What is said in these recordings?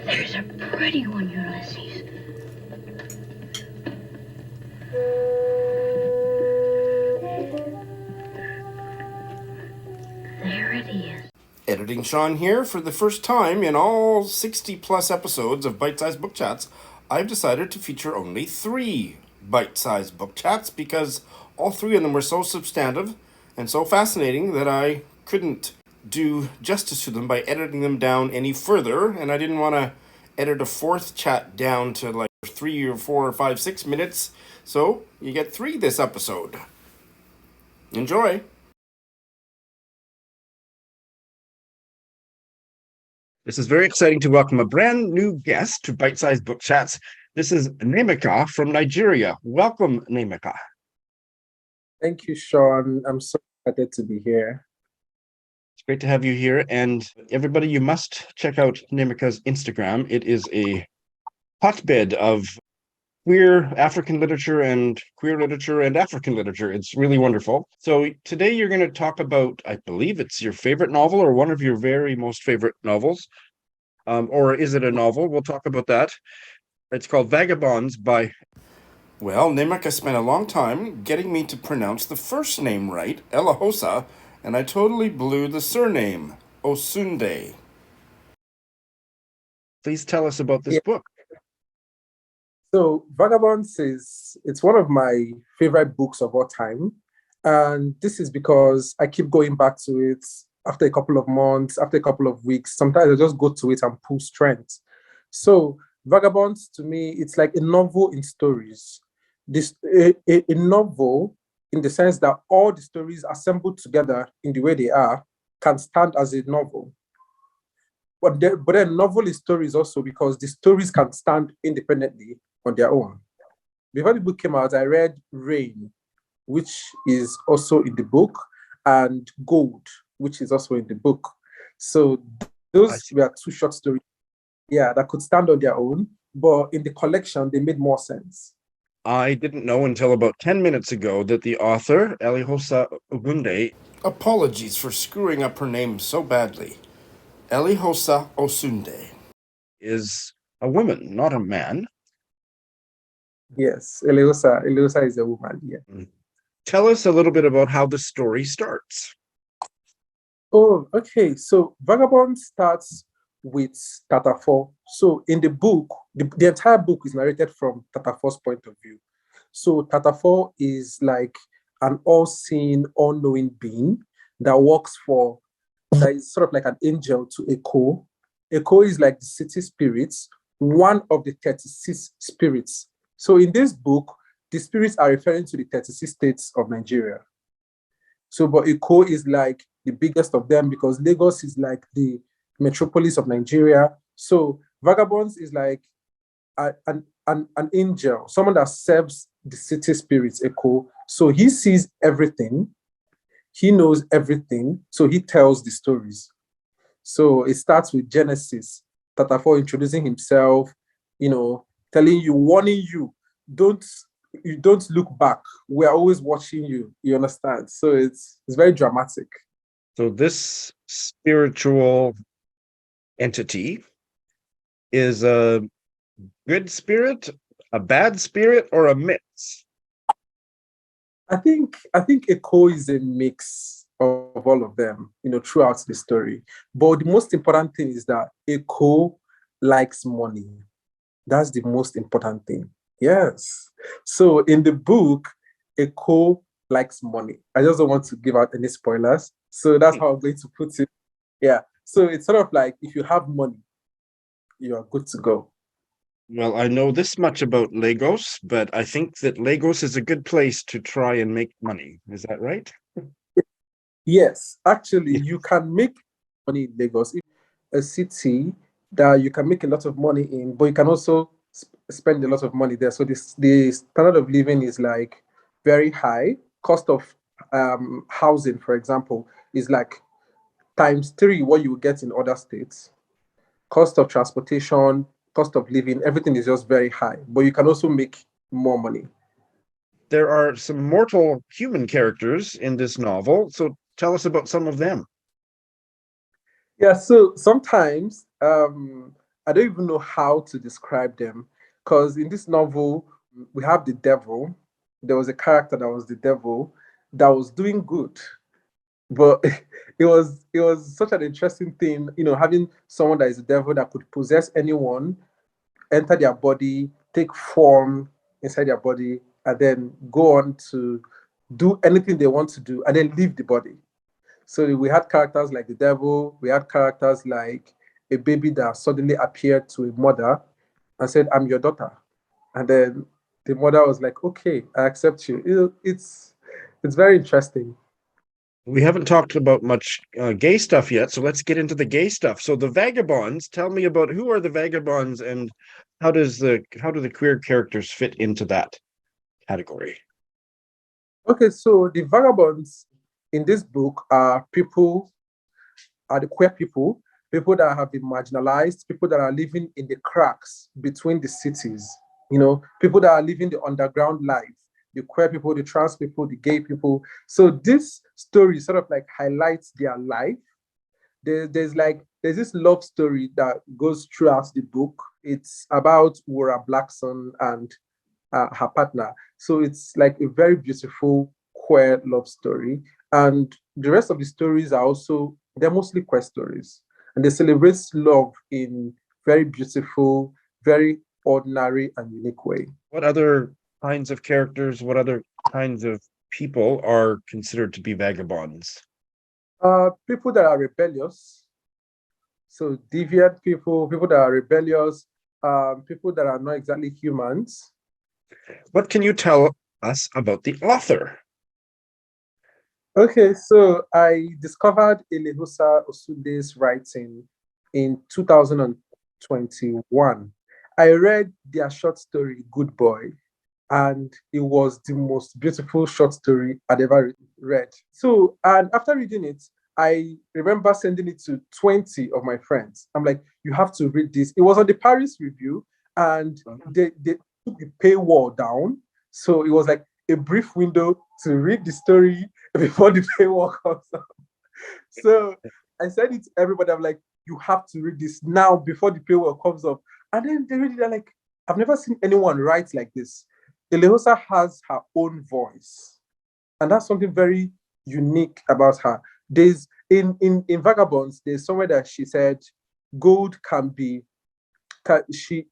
There's a pretty one, Ulysses. There it is. Editing Sean here. For the first time in all 60 plus episodes of Bite Size Book Chats, I've decided to feature only 3 Bite Size Book Chats because all 3 of them were so substantive and so fascinating that I couldn't do justice to them by editing them down any further, and I didn't want to edit a 4th chat down to like 3 or 4 or 5, 6 minutes, so you get 3 this episode. Enjoy! This is very exciting to welcome a brand new guest to Bite Size Book Chats. This is Nnaemeka from Nigeria. Welcome, Nnaemeka. Thank you, Sean. I'm so excited to be here. It's great to have you here. And everybody, you must check out Nnaemeka's Instagram. It is a hotbed of queer African literature and queer literature and African literature. It's really wonderful. So today you're going to talk about, I believe it's your favorite novel or one of your very most favorite novels. Or is it a novel? We'll talk about that. It's called Vagabonds by... Well, Nnaemeka spent a long time getting me to pronounce the first name right, Eloghosa, and I totally blew the surname, Osunde. Please tell us about this book. So Vagabonds it's one of my favorite books of all time. And this is because I keep going back to it after a couple of months, after a couple of weeks. Sometimes I just go to it and pull strength. So Vagabonds, to me, it's like a novel in stories. A novel in the sense that all the stories assembled together in the way they are can stand as a novel. But then novel is stories also because the stories can stand independently on their own. Before the book came out, I read Rain, which is also in the book, and Gold, which is also in the book. So those were 2 short stories, that could stand on their own, but in the collection, they made more sense. I didn't know until about 10 minutes ago that the author, Eloghosa Osunde, apologies for screwing up her name so badly, Eloghosa Osunde, is a woman, not a man. Yes, Eloghosa is a woman, yeah. Tell us a little bit about how the story starts. Oh, okay. So Vagabond starts with Tatafor. So in the book, the entire book is narrated from Tatafor's point of view. So Tatafor is like an all-seeing, all-knowing being that is sort of like an angel to Echo. Echo is like the city spirits, one of the 36 spirits. So in this book, the spirits are referring to the 36 states of Nigeria. So, but Echo is like the biggest of them because Lagos is like the metropolis of Nigeria. So Vagabonds is like an angel, someone that serves the city spirits, Echo. So he sees everything. He knows everything. So he tells the stories. So it starts with Genesis, Tatafor introducing himself, telling you, warning you, you don't look back. We're always watching you. You understand? So it's very dramatic. So this spiritual entity is a good spirit, a bad spirit, or a mix? I think Echo is a mix of all of them, throughout the story. But the most important thing is that Echo likes money. That's the most important thing. Yes. So in the book, Echo likes money. I just don't want to give out any spoilers. So that's how I'm going to put it. Yeah. So it's sort of like if you have money, you are good to go. Well, I know this much about Lagos, but I think that Lagos is a good place to try and make money. Is that right? Yes. Actually, you can make money in Lagos. It's a city that you can make a lot of money in, but you can also spend a lot of money there. So the standard of living is like very high. Cost of housing, for example, is like ×3 what you get in other states. Cost of transportation, cost of living, everything is just very high. But you can also make more money. There are some mortal human characters in this novel. So tell us about some of them. Yeah, so sometimes I don't even know how to describe them because in this novel we have the devil. There was a character that was the devil that was doing good, but it was such an interesting thing, having someone that is the devil that could possess anyone, enter their body, take form inside their body, and then go on to do anything they want to do, and then leave the body. So we had characters like the devil, we had characters like a baby that suddenly appeared to a mother and said, I'm your daughter. And then the mother was like, okay, I accept you. It's very interesting. We haven't talked about much gay stuff yet, so let's get into the gay stuff. So the Vagabonds, tell me about who are the Vagabonds and how do the queer characters fit into that category? Okay, so the vagabonds in this book are the queer people that have been marginalized, people that are living in the cracks between the cities, people that are living the underground life, the queer people, the trans people, the gay people. So this story sort of like highlights their life. There's this love story that goes throughout the book. It's about Wura Blackson and her partner. So it's like a very beautiful queer love story. And the rest of the stories are also, they're mostly queer stories. And they celebrate love in very beautiful, very ordinary and unique way. What other kinds of characters, what other kinds of people are considered to be vagabonds? People that are rebellious. So deviant people that are rebellious, people that are not exactly humans. What can you tell us about the author? Okay, so I discovered Eloghosa Osunde's writing in 2021. I read their short story, Good Boy, and it was the most beautiful short story I'd ever read. So, and after reading it, I remember sending it to 20 of my friends. I'm like, you have to read this. It was on the Paris Review, and they took the paywall down. So it was like a brief window to read the story before the paywall comes up. So I sent it to everybody. I'm like, you have to read this now before the paywall comes up. And then they read it, they're like, I've never seen anyone write like this. Eloghosa has her own voice. And that's something very unique about her. There's in Vagabonds, there's somewhere that she said gold can be she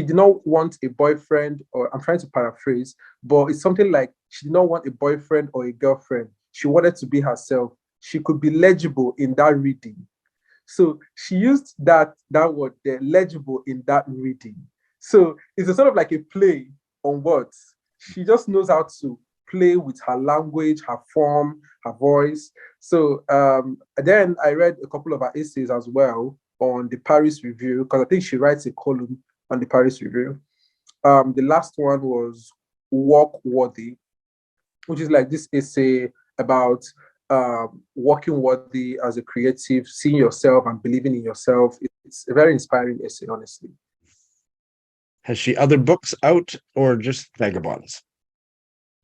did not want a boyfriend, or I'm trying to paraphrase, but it's something like she did not want a boyfriend or a girlfriend. She wanted to be herself. She could be legible in that reading. So she used that word there, legible in that reading. So it's a sort of like a play on words. She just knows how to play with her language, her form, her voice. So then I read a couple of her essays as well on the Paris Review, because I think she writes a column on the Paris Review. The last one was Walk Worthy, which is like this essay about working worthy as a creative, seeing yourself and believing in yourself. It's a very inspiring essay, honestly. Has she other books out or just Vagabonds?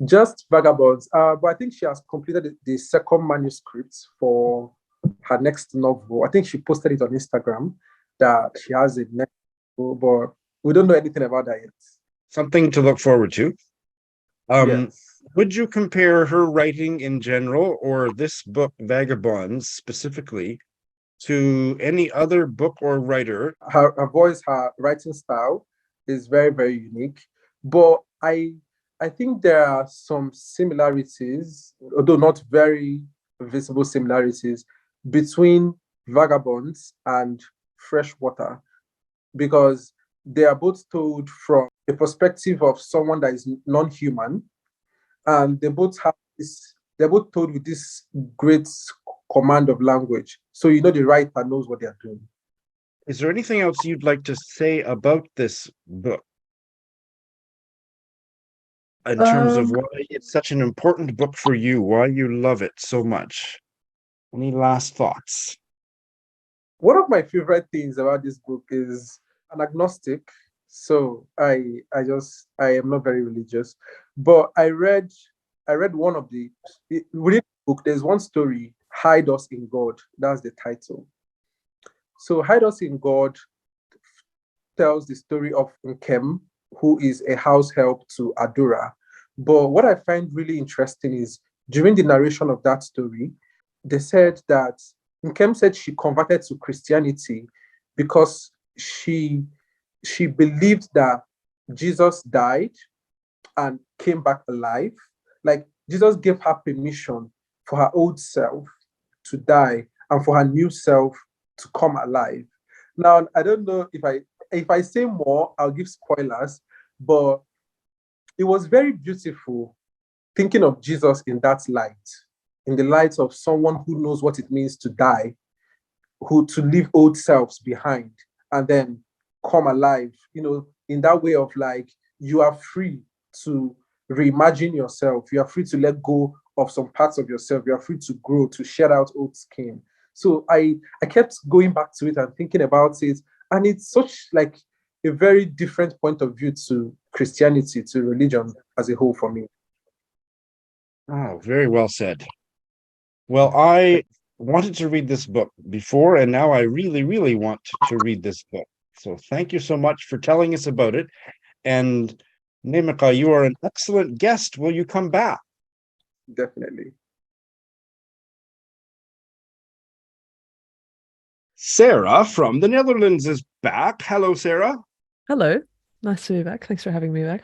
Just Vagabonds. But I think she has completed the second manuscript for her next novel. I think she posted it on Instagram that she has a next novel, but we don't know anything about that yet. Something to look forward to. Yes. Would you compare her writing in general or this book, Vagabonds, specifically, to any other book or writer? Her voice, her writing style is very, very unique. But I think there are some similarities, although not very visible similarities, between Vagabonds and Freshwater, because they are both told from a perspective of someone that is non-human, and they're both told with this great command of language. So the writer knows what they're doing. Is there anything else you'd like to say about this book in terms of why it's such an important book for you, why you love it so much? Any last thoughts? One of my favorite things about this book is an agnostic. So I am not very religious, but I read one of within the book. There's one story, Hide Us in God. That's the title. So Hide Us in God tells the story of Nkem, who is a house help to Adura. But what I find really interesting is during the narration of that story, they said that Nkem said she converted to Christianity because she believed that Jesus died and came back alive. Like Jesus gave her permission for her old self to die and for her new self to come alive. Now, I don't know if I say more, I'll give spoilers, but it was very beautiful thinking of Jesus in that light, in the light of someone who knows what it means to die, who to leave old selves behind and then come alive, in that way of like, you are free to reimagine yourself. You are free to let go of some parts of yourself. You are free to grow, to shed out old skin. So I kept going back to it and thinking about it. And it's such like a very different point of view to Christianity, to religion as a whole for me. Oh, very well said. Well, I wanted to read this book before, and now I really, really want to read this book. So thank you so much for telling us about it. And Nnaemeka, you are an excellent guest. Will you come back? Definitely. Sarah from the Netherlands is back. Hello, Sarah. Hello. Nice to be back. Thanks for having me back.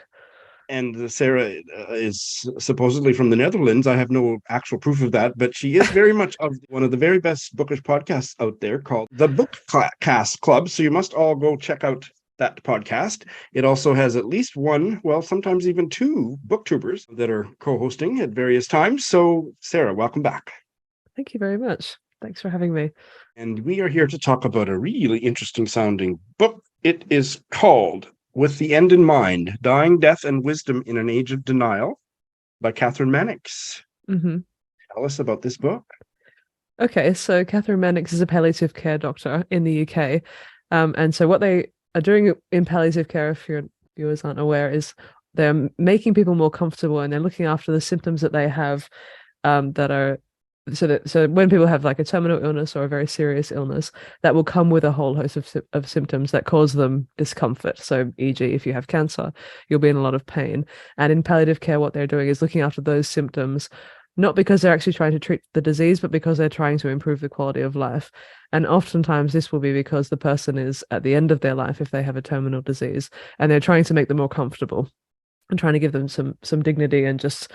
And Sarah is supposedly from the Netherlands. I have no actual proof of that, but she is very much of one of the very best bookish podcasts out there called the Bookcast Club. So you must all go check out that podcast. It also has at least one, well, sometimes even two booktubers that are co-hosting at various times. So Sarah, welcome back. Thank you very much. Thanks for having me. And we are here to talk about a really interesting sounding book. It is called With the End in Mind, Dying, Death, and Wisdom in an Age of Denial by Kathryn Mannix. Mm-hmm. Tell us about this book. Okay, so Kathryn Mannix is a palliative care doctor in the UK. And so what they are doing in palliative care, if your viewers aren't aware, is they're making people more comfortable and they're looking after the symptoms that they have that are so when people have like a terminal illness or a very serious illness, that will come with a whole host of symptoms that cause them discomfort. So e.g., if you have cancer, you'll be in a lot of pain. And in palliative care, what they're doing is looking after those symptoms, not because they're actually trying to treat the disease, but because they're trying to improve the quality of life. And oftentimes this will be because the person is at the end of their life if they have a terminal disease, and they're trying to make them more comfortable and trying to give them some dignity and just,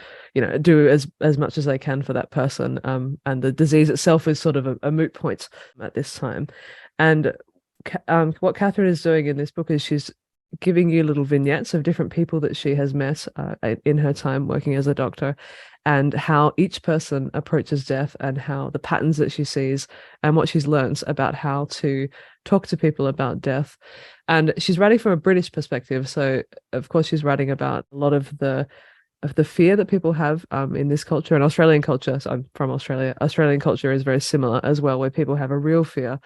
do as much as they can for that person. And the disease itself is sort of a moot point at this time. And what Kathryn is doing in this book is she's giving you little vignettes of different people that she has met in her time working as a doctor, and how each person approaches death and how the patterns that she sees and what she's learned about how to talk to people about death. And she's writing from a British perspective. So of course she's writing about a lot of the fear that people have in this culture and Australian culture. So I'm from Australia. Australian culture is very similar as well, where people have a real fear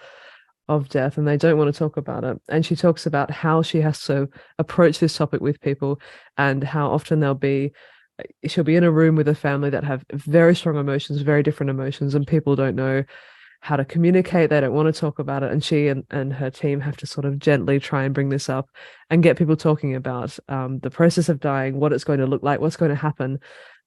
of death and they don't want to talk about it. And she talks about how she has to approach this topic with people and how often she'll be in a room with a family that have very strong emotions, very different emotions, and people don't know how to communicate. They don't want to talk about it. And she and her team have to sort of gently try and bring this up and get people talking about the process of dying, what it's going to look like, what's going to happen,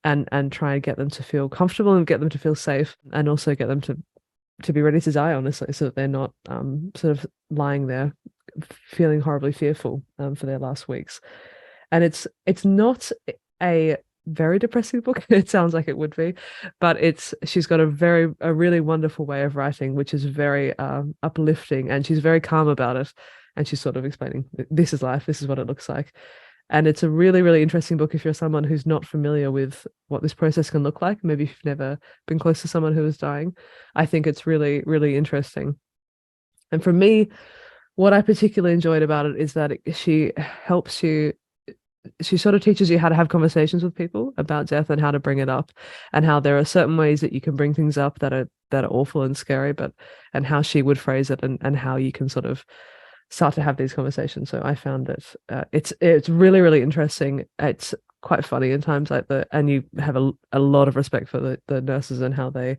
and try and get them to feel comfortable and get them to feel safe, and also get them to be ready to die, honestly, so that they're not sort of lying there feeling horribly fearful for their last weeks. And it's not a very depressing book. It sounds like it would be, but she's got a really wonderful way of writing, which is very uplifting, and she's very calm about it, and she's sort of explaining, this is life, this is what it looks like. And it's a really, really interesting book if you're someone who's not familiar with what this process can look like. Maybe if you've never been close to someone who is dying. I think it's really, really interesting. And for me, what I particularly enjoyed about it is that she helps you, she sort of teaches you how to have conversations with people about death and how to bring it up, and how there are certain ways that you can bring things up that are awful and scary, and how she would phrase it, and how you can sort of start to have these conversations. So I found it it's really, really interesting. It's quite funny in times like and you have a lot of respect for the nurses and how they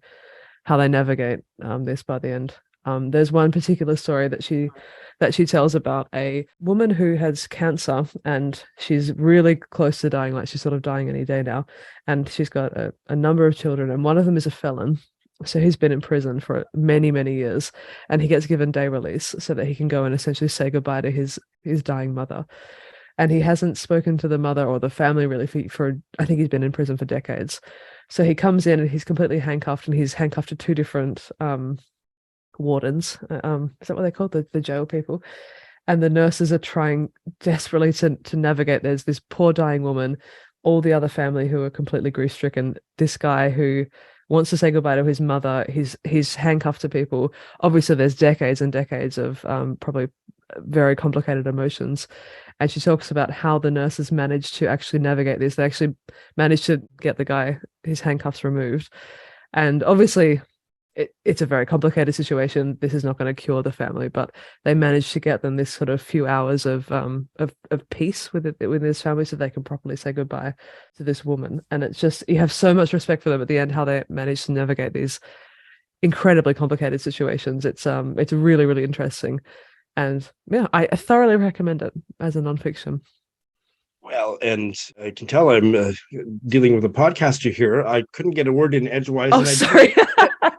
navigate this by the end. There's one particular story that she tells about a woman who has cancer, and she's really close to dying, like she's sort of dying any day now, and she's got a number of children, and one of them is a felon. So he's been in prison for many, many years, and he gets given day release so that he can go and essentially say goodbye to his dying mother. And he hasn't spoken to the mother or the family really for I think he's been in prison for decades. So he comes in and he's completely handcuffed, and he's handcuffed to two different wardens. Is that what they call the jail people? And the nurses are trying desperately to navigate. There's this poor dying woman, all the other family who are completely grief stricken, this guy who wants to say goodbye to his mother. He's handcuffed to people. Obviously, there's decades and decades of probably very complicated emotions. And she talks about how the nurses managed to actually navigate this. They actually managed to get the guy, his handcuffs removed. And obviously, it's a very complicated situation. This is not going to cure the family, but they managed to get them this sort of few hours of peace with this family, so they can properly say goodbye to this woman. And it's just, you have so much respect for them at the end, how they managed to navigate these incredibly complicated situations. It's really, really interesting. And yeah, I thoroughly recommend it as a nonfiction. Well, and I can tell I'm dealing with a podcaster here. I couldn't get a word in edgewise. Oh, and sorry.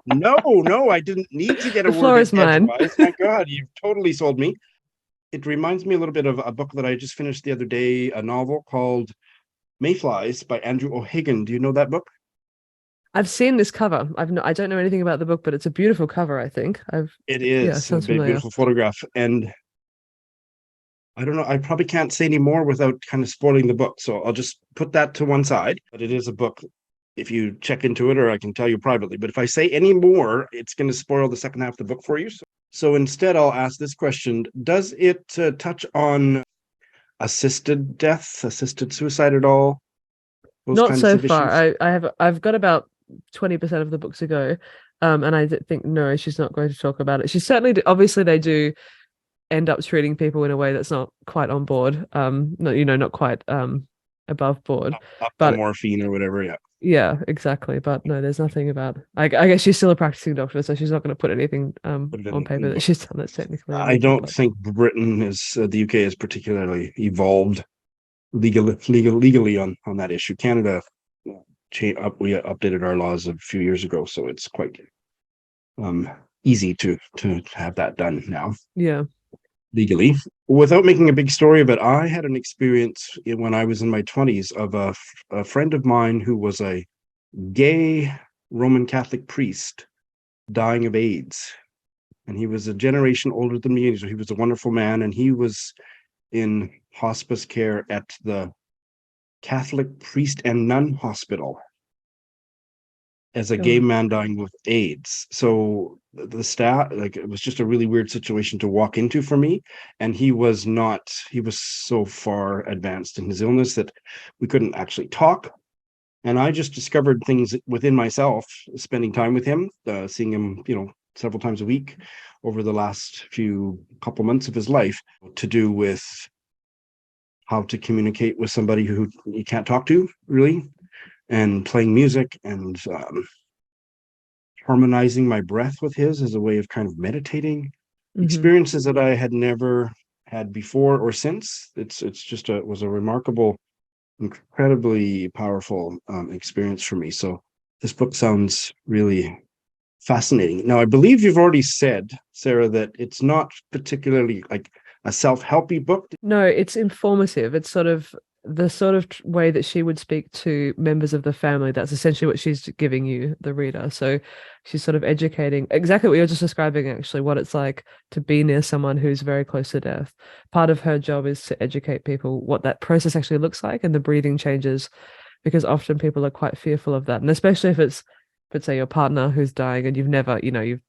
No, I didn't need to get a The floor word is in mine. edgewise. My God, you've totally sold me. It reminds me a little bit of a book that I just finished the other day, a novel called Mayflies by Andrew O'Hagan. Do you know that book? I've seen this cover. I don't know anything about the book, but it's a beautiful cover, I think. It Yeah, is sounds a familiar. beautiful photograph. And I don't know, I probably can't say any more without kind of spoiling the book. So I'll just put that to one side. But it is a book, if you check into it, or I can tell you privately. But if I say any more, it's going to spoil the second half of the book for you. So instead, I'll ask this question. Does it touch on assisted death, assisted suicide at all? Those Not kinds so of far. issues? I've got about 20% of the book to go. And I think no, she's not going to talk about it. She certainly obviously they do end up treating people in a way that's not quite on board. No, not quite above board. Up the But morphine or whatever, yeah. yeah, exactly. But no, there's nothing about. I guess she's still a practicing doctor, so she's not going to put anything Put it on in paper the that book. she's done that's technically I illegal. don't think Britain is the UK is particularly evolved legally on that issue. Canada we updated our laws a few years ago, so it's quite easy to have that done now Yeah. legally. Without making a big story of it, I had an experience when I was in my 20s of a friend of mine who was a gay Roman Catholic priest dying of AIDS. And he was a generation older than me. So he was a wonderful man. And he was in hospice care at the Catholic Priest and Nun Hospital as a gay man dying with AIDS. So the staff, like, it was just a really weird situation to walk into for me. And he was so far advanced in his illness that we couldn't actually talk. And I just discovered things within myself, spending time with him, seeing him, several times a week over the last couple months of his life, to do with how to communicate with somebody who you can't talk to, really, and playing music and harmonizing my breath with his as a way of kind of meditating. Experiences that I had never had before or since. It was a remarkable, incredibly powerful experience for me. So this book sounds really fascinating. Now, I believe you've already said, Sarah, that it's not particularly like a self-helpy book. No, it's informative. It's sort of the sort of way that she would speak to members of the family. That's essentially what she's giving you, the reader. So she's sort of educating exactly what you're just describing, actually, what it's like to be near someone who's very close to death. Part of her job is to educate people what that process actually looks like and the breathing changes, because often people are quite fearful of that. And especially if it's say your partner who's dying and you've never, you've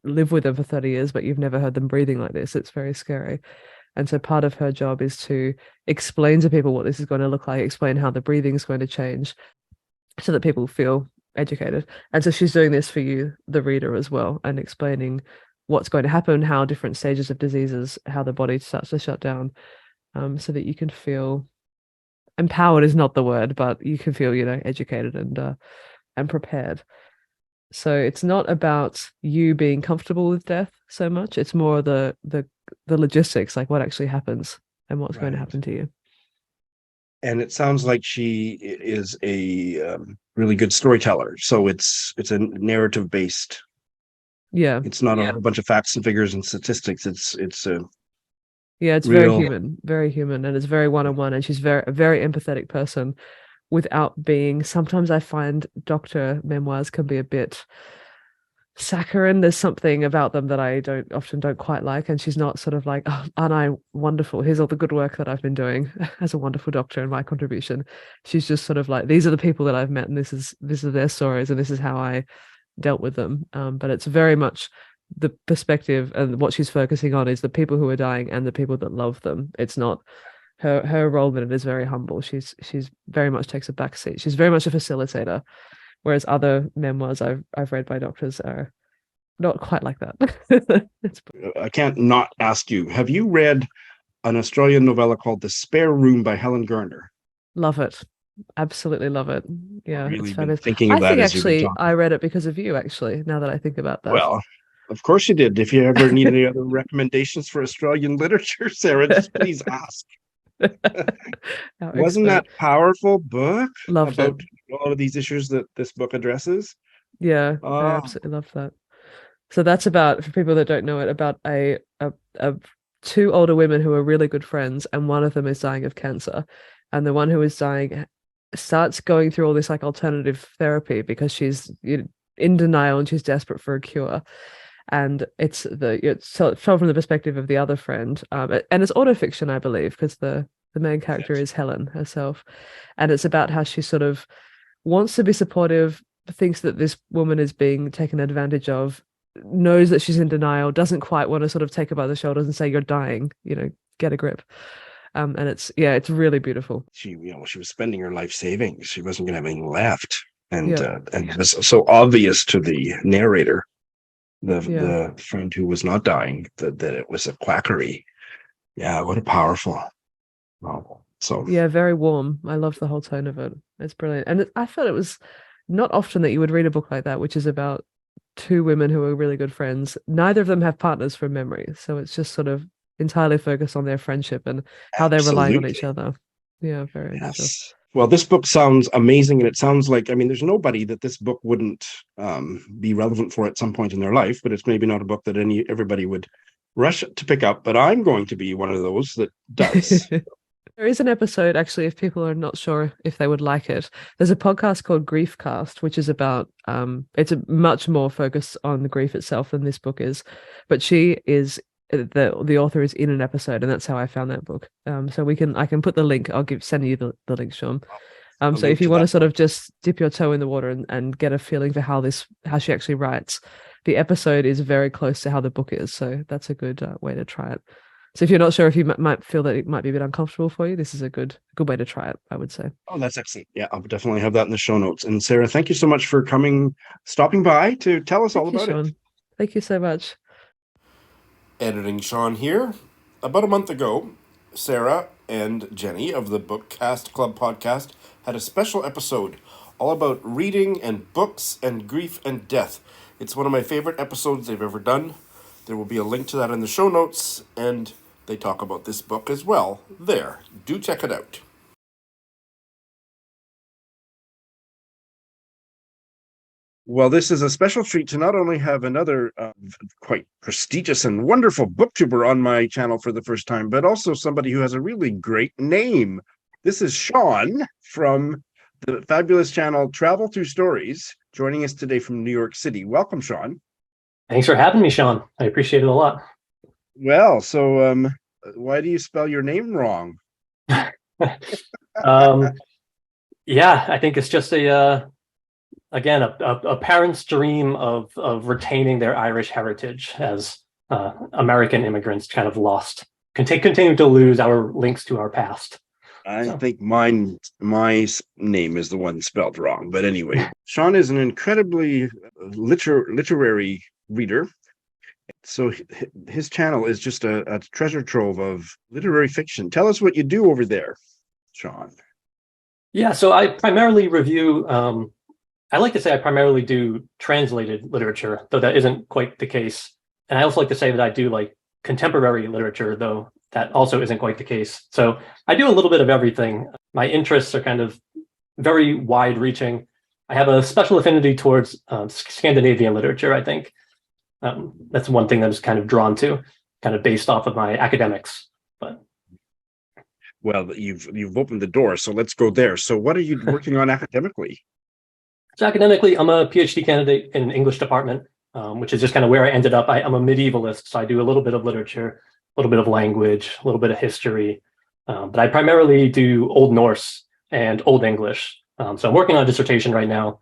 lived with them for 30 years, but you've never heard them breathing like this. It's very scary. And so part of her job is to explain to people what this is going to look like, explain how the breathing is going to change so that people feel educated. And so she's doing this for you, the reader, as well, and explaining what's going to happen, how different stages of diseases, how the body starts to shut down, so that you can feel empowered is not the word, but you can feel, educated and prepared. So it's not about you being comfortable with death so much. It's more the logistics, like what actually happens and what's going to Right. happen to you. And it sounds like she is a really good storyteller. So it's a narrative based. Yeah. It's not a whole bunch of facts and figures and statistics. It's a Yeah, it's real. very human, and it's very one-on-one, and she's a very empathetic person without being. Sometimes I find doctor memoirs can be a bit saccharine. There's something about them that I don't quite like, and she's not sort of like, oh, aren't I wonderful? Here's all the good work that I've been doing as a wonderful doctor and my contribution. She's just sort of like, these are the people that I've met, and this is their stories, and this is how I dealt with them. But it's very much the perspective, and what she's focusing on is the people who are dying and the people that love them. It's not her role in it is very humble. She's very much takes a back seat. She's very much a facilitator, whereas other memoirs I've read by doctors are not quite like that. I can't not ask you. Have you read an Australian novella called The Spare Room by Helen Garner? Love it. Absolutely love it. Yeah, Really it's been fabulous. thinking I of that think as you've been actually talking. I read it because of you, actually, now that I think about that. Well, of course you did. If you ever need any other recommendations for Australian literature, Sarah, just please ask. Wasn't that powerful book Loved about it. all of these issues that this book addresses? Yeah, I Oh, absolutely love that. So that's about, for people that don't know it, about a two older women who are really good friends, and one of them is dying of cancer, and the one who is dying starts going through all this like alternative therapy because she's in denial and she's desperate for a cure. And it's told from the perspective of the other friend, and it's autofiction, I believe, because the main character is Helen herself, and it's about how she sort of wants to be supportive, thinks that this woman is being taken advantage of, knows that she's in denial, doesn't quite want to sort of take her by the shoulders and say, you're dying, get a grip. And it's really beautiful. she was spending her life savings. She wasn't going to have anything left, and Yeah. it was so obvious to the narrator, Yeah. the friend who was not dying, that it was a quackery. Yeah, what a powerful novel. So Yeah, very warm. I loved the whole tone of it. It's brilliant. And I felt it was not often that you would read a book like that, which is about two women who are really good friends. Neither of them have partners from memory. So it's just sort of entirely focused on their friendship and how they're relying on each other. Yeah, very unusual. yes. Well, this book sounds amazing, and it sounds like, I mean, there's nobody that this book wouldn't be relevant for at some point in their life, but it's maybe not a book that everybody would rush to pick up. But I'm going to be one of those that does. There is an episode, actually, if people are not sure if they would like it. There's a podcast called Griefcast, which is about, it's a much more focused on the grief itself than this book is. But she is, the author is in an episode, and that's how I found that book. So I can put the link. I'll send you the link, Sean. So if you want to sort of just dip your toe in the water and get a feeling for how she actually writes, the episode is very close to how the book is. So that's a good way to try it. So if you're not sure if you might feel that it might be a bit uncomfortable for you, this is a good way to try it, I would say. Oh, that's excellent. Yeah, I'll definitely have that in the show notes. And Sarah, thank you so much for stopping by to tell us all about it. Thank you so much. Editing Sean here. About a month ago, Sarah and Jenny of the Bookcast Club podcast had a special episode all about reading and books and grief and death. It's one of my favorite episodes they've ever done. There will be a link to that in the show notes, and they talk about this book as well there. Do check it out. Well, this is a special treat to not only have another quite prestigious and wonderful booktuber on my channel for the first time, but also somebody who has a really great name. This is Sean from the fabulous channel Travel Through Stories, joining us today from New York City. Welcome, Sean. Thanks for having me, Sean. I appreciate it a lot. Well, so why do you spell your name wrong? Yeah, I think it's just a parent's dream of retaining their Irish heritage as American immigrants kind of continue to lose our links to our past. I think my name is the one spelled wrong, but anyway, Sean is an incredibly literary reader. So his channel is just a treasure trove of literary fiction. Tell us what you do over there, Sean. Yeah, so I primarily review I like to say I primarily do translated literature, though that isn't quite the case. And I also like to say that I do like contemporary literature, though that also isn't quite the case. So I do a little bit of everything. My interests are kind of very wide reaching. I have a special affinity towards Scandinavian literature, I think. That's one thing that I'm just kind of drawn to, kind of based off of my academics. But Well, you've opened the door, so let's go there. So what are you working on academically? so academically, I'm a PhD candidate in English department, which is just kind of where I ended up. I'm a medievalist, so I do a little bit of literature, a little bit of language, a little bit of history, but I primarily do Old Norse and Old English. So I'm working on a dissertation right now.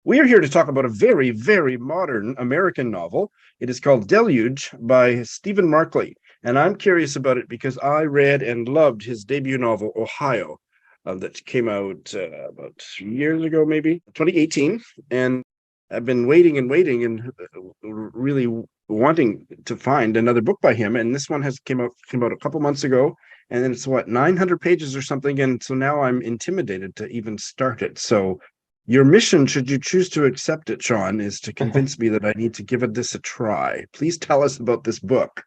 We are here to talk about a very, very modern American novel. It is called Deluge by Stephen Markley. And I'm curious about it because I read and loved his debut novel, Ohio, that came out about 3 years ago, maybe 2018. And I've been waiting and really wanting to find another book by him. And this one came out a couple months ago. And then it's 900 pages or something. And so now I'm intimidated to even start it. So your mission, should you choose to accept it, Sean, is to convince me that I need to give this a try. Please tell us about this book.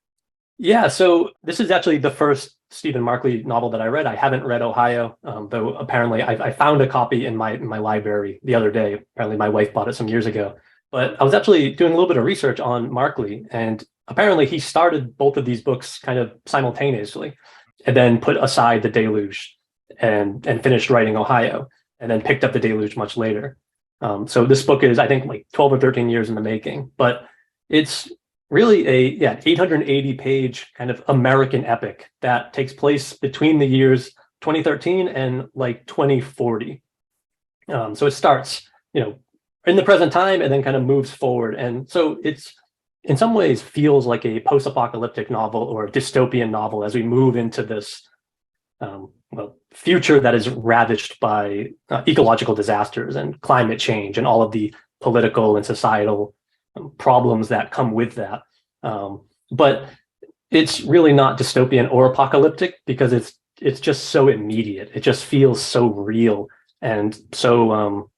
Yeah, so this is actually the first Stephen Markley novel that I read. I haven't read Ohio, though apparently I found a copy in my library the other day. Apparently my wife bought it some years ago. But I was actually doing a little bit of research on Markley, and apparently he started both of these books kind of simultaneously, and then put aside the Deluge and finished writing Ohio, and then picked up the Deluge much later. So this book is, I think, like 12 or 13 years in the making, but it's really a 880-page kind of American epic that takes place between the years 2013 and like 2040. So it starts, in the present time and then kind of moves forward. And so it's, in some ways, feels like a post-apocalyptic novel or a dystopian novel as we move into this future that is ravaged by ecological disasters and climate change and all of the political and societal problems that come with that. But it's really not dystopian or apocalyptic because it's just so immediate. It just feels so real and so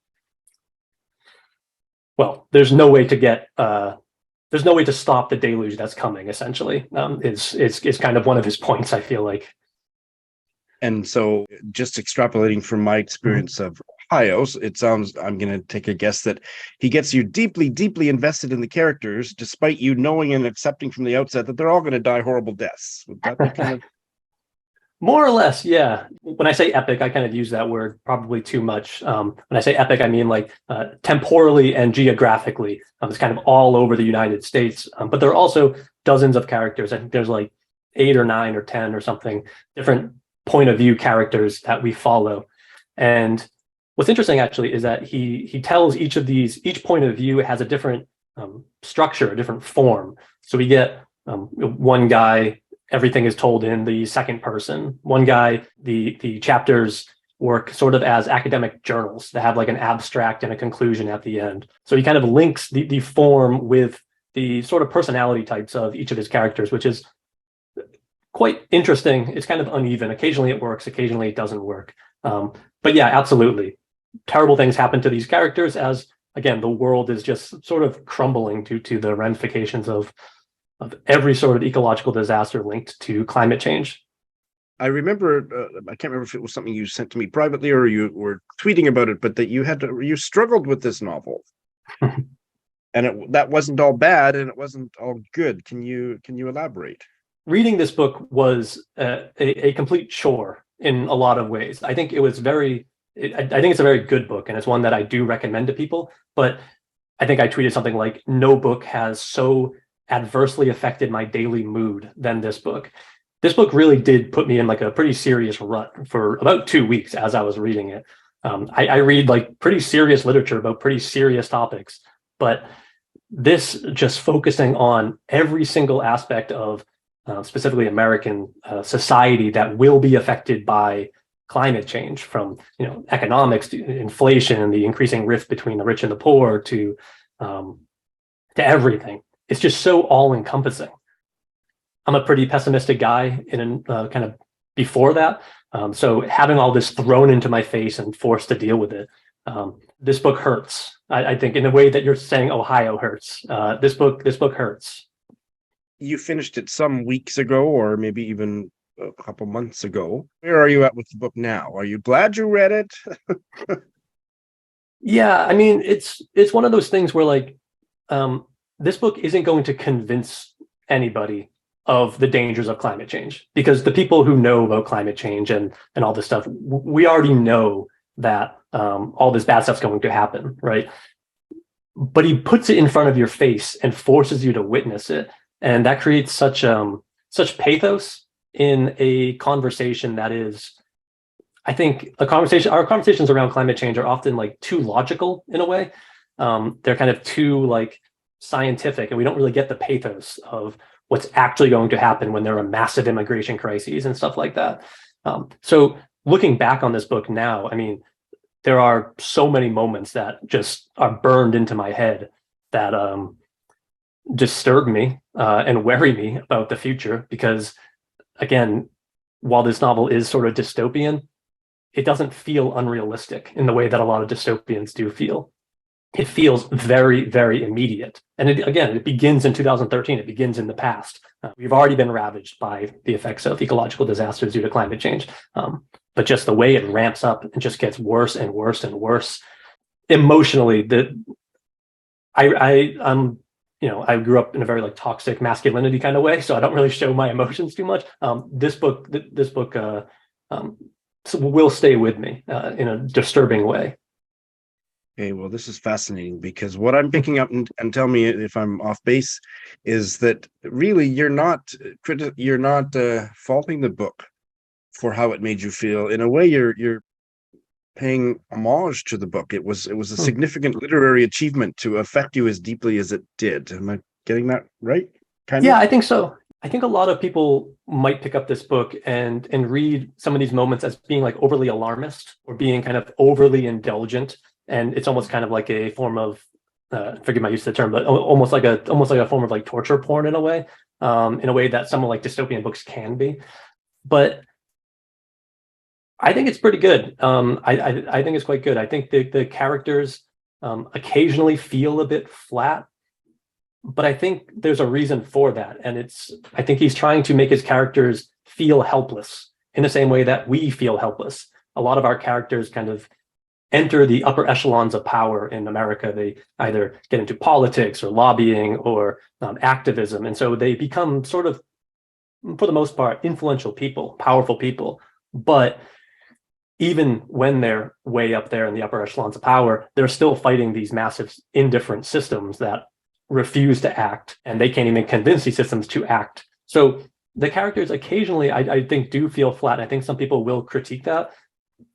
there's no way to stop the deluge that's coming, essentially. Is kind of one of his points, I feel like. And so just extrapolating from my experience of Ohio, it sounds, I'm going to take a guess that he gets you deeply, deeply invested in the characters, despite you knowing and accepting from the outset that they're all going to die horrible deaths. Would that be kind of... More or less, yeah. When I say epic, I kind of use that word probably too much. When I say epic, I mean like temporally and geographically. It's kind of all over the United States. But there are also dozens of characters. I think there's like 8 or 9 or 10 or something different point of view characters that we follow. And what's interesting actually is that he tells each point of view has a different structure, a different form. So we get one guy, everything is told in the second person. One guy, the chapters work sort of as academic journals that have like an abstract and a conclusion at the end. So he kind of links the form with the sort of personality types of each of his characters, which is quite interesting. It's kind of uneven. Occasionally it works, occasionally it doesn't work. But yeah, absolutely. Terrible things happen to these characters as, again, the world is just sort of crumbling due to the ramifications of every sort of ecological disaster linked to climate change. I remember, I can't remember if it was something you sent to me privately or you were tweeting about it, but that you struggled with this novel. And that wasn't all bad and it wasn't all good. Can you elaborate? Reading this book was a complete chore in a lot of ways. I think it was I think it's a very good book, and it's one that I do recommend to people. But I think I tweeted something like, no book has so adversely affected my daily mood than this book. This book really did put me in like a pretty serious rut for about 2 weeks as I was reading it. I read like pretty serious literature about pretty serious topics, but this just focusing on every single aspect of specifically American society that will be affected by climate change, from economics to inflation, the increasing rift between the rich and the poor, to everything. It's just so all-encompassing. I'm a pretty pessimistic guy in kind of before that, so having all this thrown into my face and forced to deal with it, this book hurts. I think in the way that you're saying Ohio hurts. This book hurts. You finished it some weeks ago, or maybe even a couple months ago. Where are you at with the book now? Are you glad you read it? Yeah, I mean, it's one of those things where like this book isn't going to convince anybody of the dangers of climate change, because the people who know about climate change and all this stuff, we already know that all this bad stuff's going to happen, right? But he puts it in front of your face and forces you to witness it, and that creates such pathos in a conversation that is, I think, our conversations around climate change are often like too logical in a way. They're kind of too like scientific, and we don't really get the pathos of what's actually going to happen when there are massive immigration crises and stuff like that. So looking back on this book now, I mean, there are so many moments that just are burned into my head that disturb me and worry me about the future, because again, while this novel is sort of dystopian, it doesn't feel unrealistic in the way that a lot of dystopians do feel. It feels very, very immediate. And it begins in 2013. It begins in the past. We've already been ravaged by the effects of ecological disasters due to climate change. But just the way it ramps up and just gets worse and worse and worse. Emotionally, I grew up in a very like toxic masculinity kind of way, so I don't really show my emotions too much. This book will stay with me in a disturbing way. Okay, well, this is fascinating, because what I'm picking up, and tell me if I'm off base, is that really you're not faulting the book for how it made you feel. In a way, you're paying homage to the book. It was a significant literary achievement to affect you as deeply as it did. Am I getting that right? Yeah, I think so. I think a lot of people might pick up this book and read some of these moments as being like overly alarmist or being kind of overly indulgent. And it's almost kind of like a form of, forgive my use of the term, but almost like a form of like torture porn in a way that some of like dystopian books can be. But I think it's pretty good. I think it's quite good. I think the characters occasionally feel a bit flat, but I think there's a reason for that. And I think he's trying to make his characters feel helpless in the same way that we feel helpless. A lot of our characters kind of enter the upper echelons of power in America. They either get into politics or lobbying or activism. And so they become sort of, for the most part, influential people, powerful people. But even when they're way up there in the upper echelons of power, they're still fighting these massive indifferent systems that refuse to act, and they can't even convince these systems to act. So the characters occasionally, I think, do feel flat. I think some people will critique that,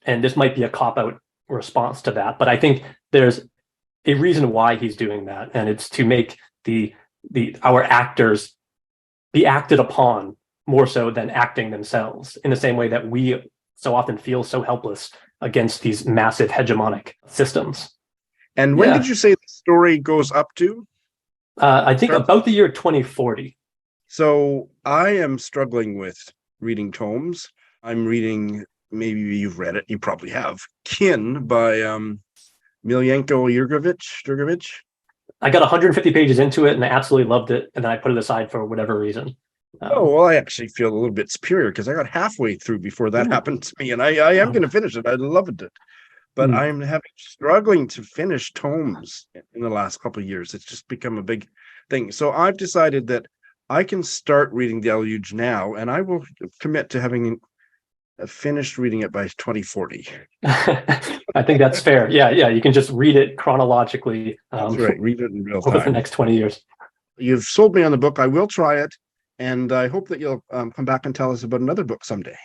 and this might be a cop-out response to that, but I think there's a reason why he's doing that, and it's to make our actors be acted upon more so than acting themselves, in the same way that we so often feel so helpless against these massive hegemonic systems. And when did you say the story goes up to? I think about the year 2040. So I am struggling with reading tomes. I'm reading, maybe you've read it, you probably have, Kin by Miljenko Jergović. I got 150 pages into it and I absolutely loved it, and then I put it aside for whatever reason. Well, I actually feel a little bit superior because I got halfway through before that happened to me, and I am going to finish it. I loved it. But I'm struggling to finish tomes in the last couple of years. It's just become a big thing. So I've decided that I can start reading Deluge now, and I will commit to having finished reading it by 2040. I think that's fair. Yeah. You can just read it chronologically. That's right. Read it in real time over the next 20 years. You've sold me on the book. I will try it, and I hope that you'll come back and tell us about another book someday.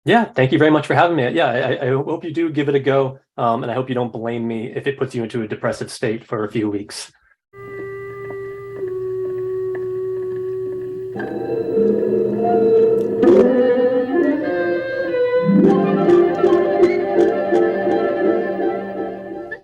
Yeah, thank you very much for having me. Yeah, I hope you do give it a go, and I hope you don't blame me if it puts you into a depressive state for a few weeks.